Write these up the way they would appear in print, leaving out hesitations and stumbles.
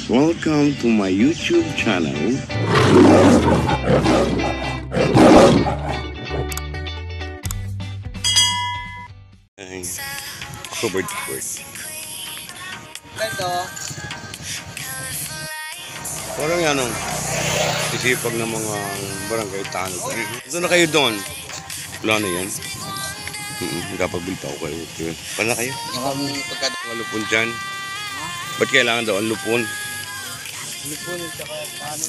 Welcome to my YouTube channel. Covered court. Ito. Parang yan ang sisipag ng mga barangay tanod. Doon na kayo doon. Wala na yan. Nagkapagbil pa ako kayo. Paano na kayo? Mga lupon dyan. Ba't kailangan daw ang lupon? Lupon at saka paano?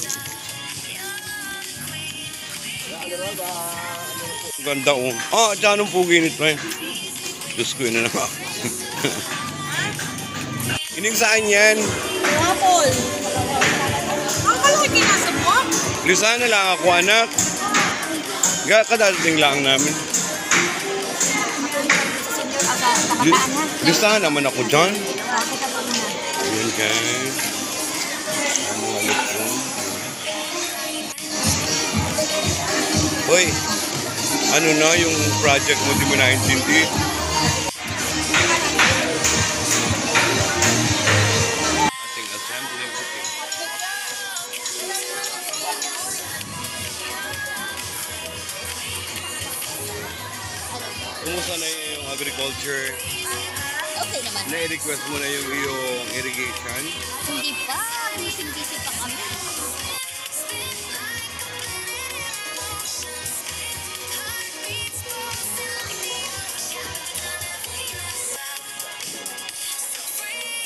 Ganda oh. Ah, dyan ang pugi nito eh. Diyos ko yun na naman. Ining saan yan? Apple. Ang kalaki kinasa mo? Lisahan na lang ako anak. Kadadating lang namin. Lisahan naman ako dyan. Ayan guys. Ang mga lupon. Hoy, ano na yung project mo di mo naintindi? Ating assembly cooking. Kumusta na yung agriculture? Okay naman. Na-request mo na yung iyong irrigation? Hindi pa. Busy pa kami.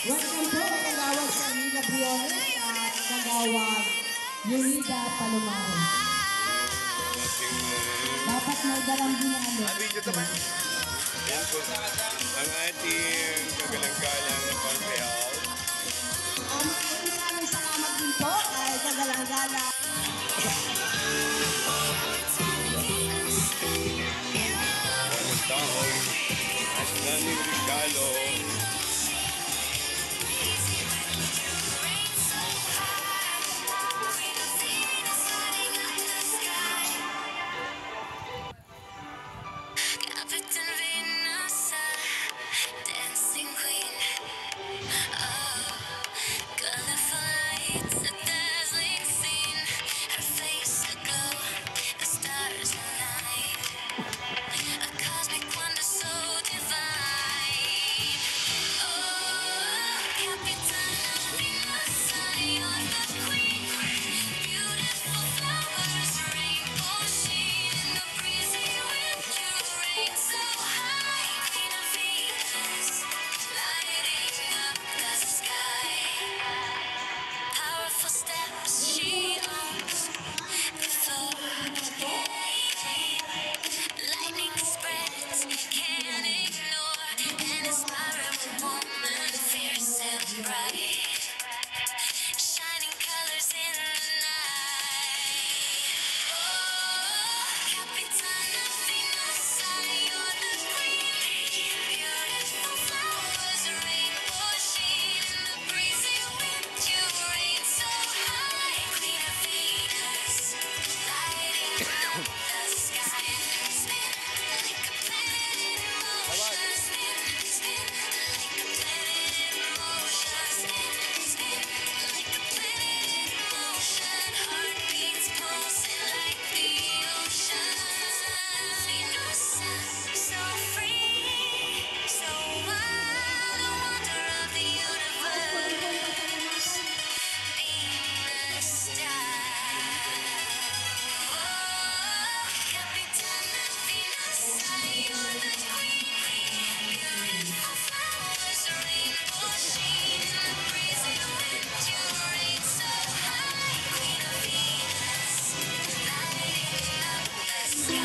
Welcome po, kagawad sa Nina Briones at kagawad Yurida Palomaro. Dapat may dalang dinalo. Yan po, ang ating kagalang-galang na pang-payout. Maraming salamat din po ay kagalang-galang. Ang taon at naning regalo.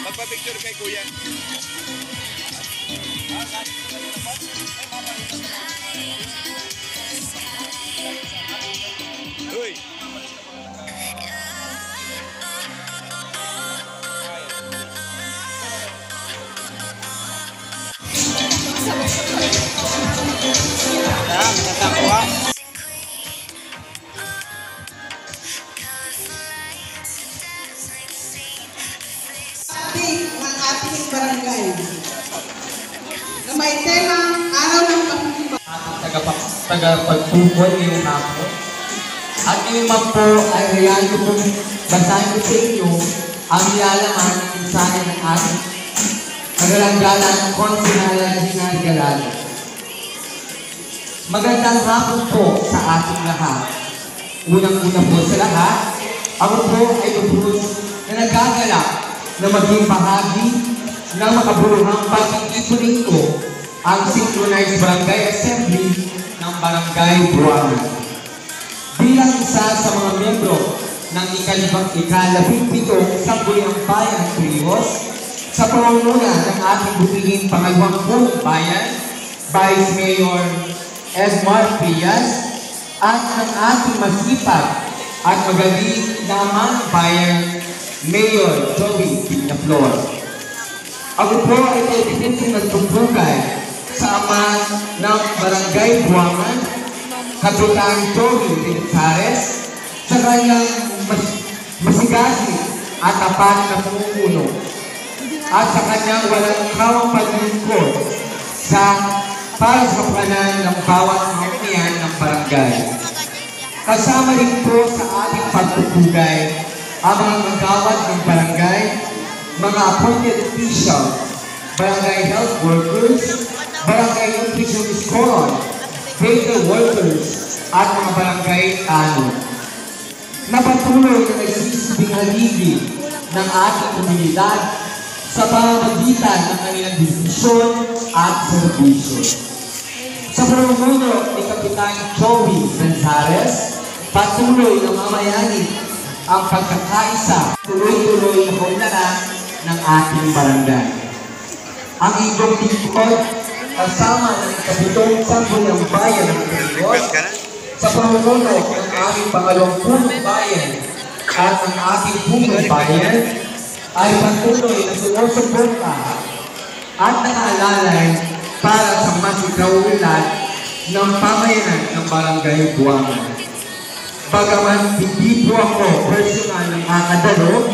Magpa-picture kay kuya. Uy! Ating barangay na may temang araw ng pagtitiwala. Tagapagpupon yung hapon. At ngayon man po ay hayaan ko pong basahin ko sa inyo ang nilalaman ng mensahe ng ating kagalang-galang konsinala Gina Galado. Magandang hapon po sa ating lahat. Unang-una po sa lahat, ako po ay lubos na nagagalak na maging bahagi ng makabuluhang pagtitipunin ko ang Synchronized Barangay Assembly ng Barangay Buwangan. Bilang isa sa mga miyembro ng ikalabing-pitong Sangguniang Bayan ng Trios, sa pamumuno ng ating butihing pangalawang buong bayan, Vice Mayor Esmar Pias, at ng ating masipag at magaling na amang bayan, Mayor Joey Piñaflor. Ako po ay kaibigin nagtutugay sa ama ng Barangay Buwangan, Kapitan Joey Rinzares, sa kanyang masigasi at tapat na pumupuno, at sa kanyang walang kawang paglingkod para sa kapanan ng bawat mamamayan ng barangay. Kasama rin po sa ating pagtutugay ang mga magawad ng barangay, mga appointed official, barangay health workers, barangay nutritionist scholar, vehicle workers, at mga barangay tanong. Napatuloy na nagsisilbing haligi ng ating komunidad sa pamamagitan ng kanilang desisyon at serbisyo. Sa pamumuno ni Kapitan Joey Gonzales, patuloy na mamayani ang pagkakaisa, tuloy-tuloy na kaunlaran ng ating barangay. Ang inyong lingkod kasama ng Kapitong Sangguniang Bayan ng Trios, sa pamumuno ng aming pangalawang punong bayan at ang ating punong bayan, ay patuloy na sumusuporta at nakaalalay para sa mas ikauunlad ng pamayanan ng Barangay Buwangan. Bagaman hindi po ako personal ng nakadalo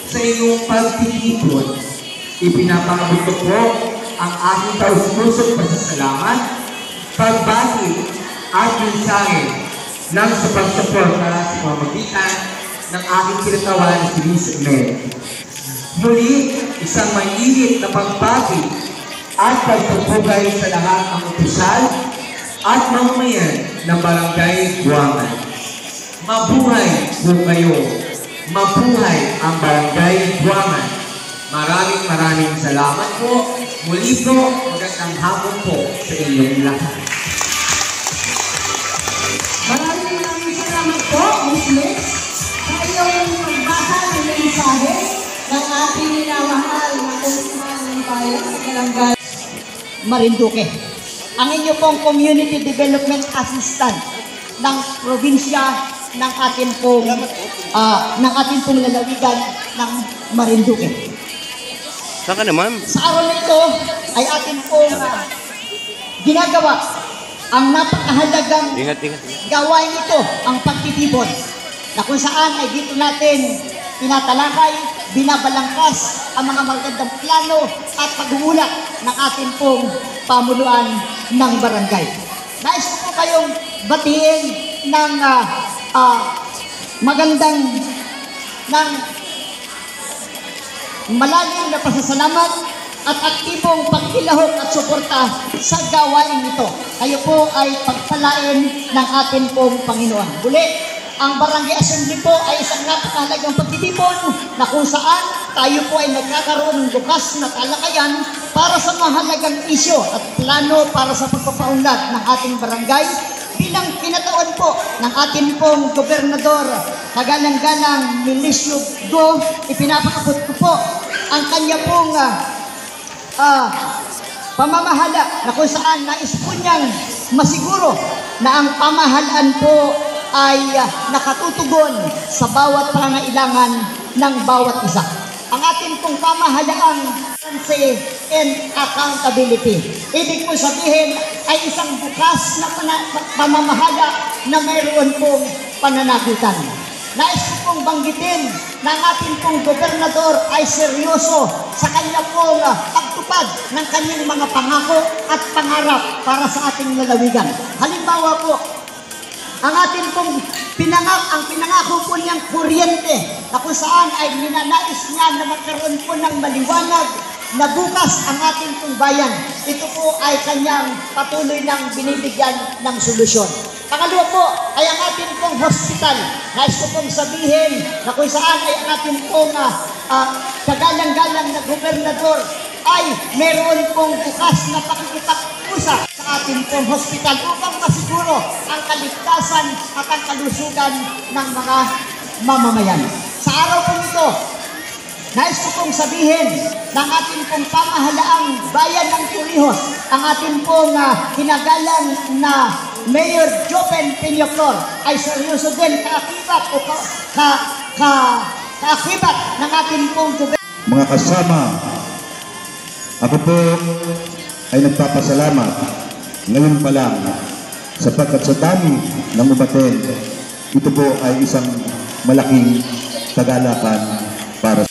sa inyong pagtitipon, ipinapangabot ko po ang aking taus-pusong pasasalamat, pagbati at mensahe ng sa pagsuporta sa pamamagitan ng aking kinatawan na si Liz Mel. Muli, isang mainit na pagbati at pagpupugay sa lahat ng opisyal at mamamayan ng Barangay Buwangan. Mabuhay po kayo. Mabuhay ang Barangay Buwangan. Maraming salamat po. Muli po, magandang hapon po sa inyong lahat. Maraming salamat po, Ms. Liz, sa iyong magbasa ng mensahe ng ating minamahal na konsihan ng bayan sa Barangay Marinduque. Ang inyo pong Community Development Assistant ng probinsya ng ating pong lalawigan ng Marinduque. Saan ka naman? Sa araw na ito ay ating pong ginagawa ang napakahalagang gawain ito, ang pagtitipon, na kung saan ay dito natin tinatalakay, binabalangkas ang mga magandang plano at pag-uulak ng ating pong pamunuan ng barangay. Nais ko po kayong batiin ng malalim na pasasalamat at aktibong pagkilahok at suporta sa gawain ito. Kayo po ay pagpalain ng ating pong Panginoon. Muli, ang Barangay Assembly po ay isang napakahalagang pagtitipon na kung saan tayo po ay nagkakaroon ng bukas na talakayan para sa mahalagang isyo at plano para sa pagpapaunlad ng ating barangay bilang kinataon po ng ating pong Gobernador Kagalang-galang Milicio Go. Ipinapakabot ko po ang kanya pong pamamahala na kung saan nais po niyang masiguro na ang pamahalaan po ay nakatutugon sa bawat pangangailangan ng bawat isa. Ang ating pong pamahalaang transparency and accountability. Ibig po sabihin ay isang bukas na pamamahala na mayroon pong pananagutan. Nais ko pong banggitin na ang ating pong gobernador ay seryoso sa kanya pong pagtupad ng kanyang mga pangako at pangarap para sa ating lalawigan. Halimbawa po, ang atin pong ang pinangako po niyang kuryente na kung saan ay ninanais niya na magkaroon po ng maliwanag na bukas ang ating pong bayan. Ito po ay kanyang patuloy ng binibigyan ng solusyon. Pangalawa po ay ang ating pong hospital. Nais ko pong sabihin na kung saan ay ang ating pong kagalang-galang na gobernador ay meron pong bukas na pakikipag-usap sa ating pong hospital upang masiguro ang kaligtasan at ang kalusugan ng mga mamamayan. Sa araw po ito, nais ko pong sabihin ng ating pong pamahalaang bayan ng Torrijos, ang ating pong hinagalang na Mayor Joven Peñaflor ay seryoso din kaakibat o kaakibat ng ating pong gobyerno. Mga kasama, ako po ay nagpapasalamat ngayon pa lang sapagkat sa dami ng umaten, ito po ay isang malaking kagalakan para